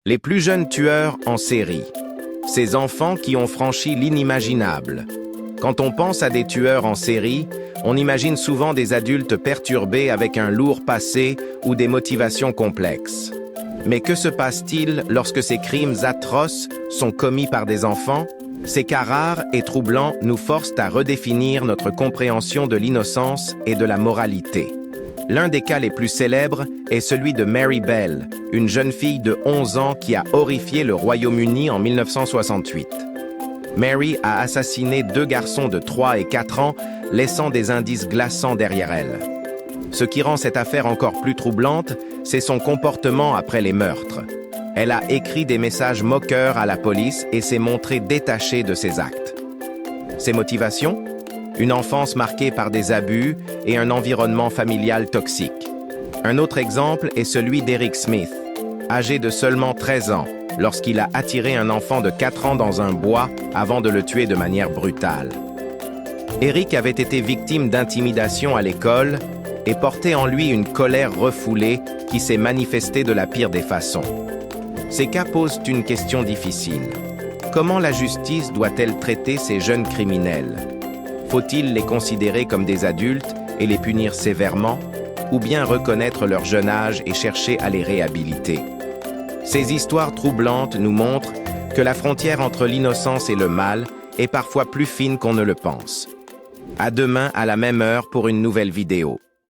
Les plus jeunes tueurs en série. Ces enfants qui ont franchi l'inimaginable. Quand on pense à des tueurs en série, on imagine souvent des adultes perturbés avec un lourd passé ou des motivations complexes. Mais que se passe-t-il lorsque ces crimes atroces sont commis par des enfants? Ces cas rares et troublants nous forcent à redéfinir notre compréhension de l'innocence et de la moralité. L'un des cas les plus célèbres est celui de Mary Bell, une jeune fille de 11 ans qui a horrifié le Royaume-Uni en 1968. Mary a assassiné 2 garçons de 3 et 4 ans, laissant des indices glaçants derrière elle. Ce qui rend cette affaire encore plus troublante, c'est son comportement après les meurtres. Elle a écrit des messages moqueurs à la police et s'est montrée détachée de ses actes. Ses motivations? Une enfance marquée par des abus et un environnement familial toxique. Un autre exemple est celui d'Eric Smith, âgé de seulement 13 ans, lorsqu'il a attiré un enfant de 4 ans dans un bois avant de le tuer de manière brutale. Eric avait été victime d'intimidation à l'école et portait en lui une colère refoulée qui s'est manifestée de la pire des façons. Ces cas posent une question difficile. Comment la justice doit-elle traiter ces jeunes criminels? Faut-il les considérer comme des adultes et les punir sévèrement, ou bien reconnaître leur jeune âge et chercher à les réhabiliter? Ces histoires troublantes nous montrent que la frontière entre l'innocence et le mal est parfois plus fine qu'on ne le pense. À demain à la même heure pour une nouvelle vidéo.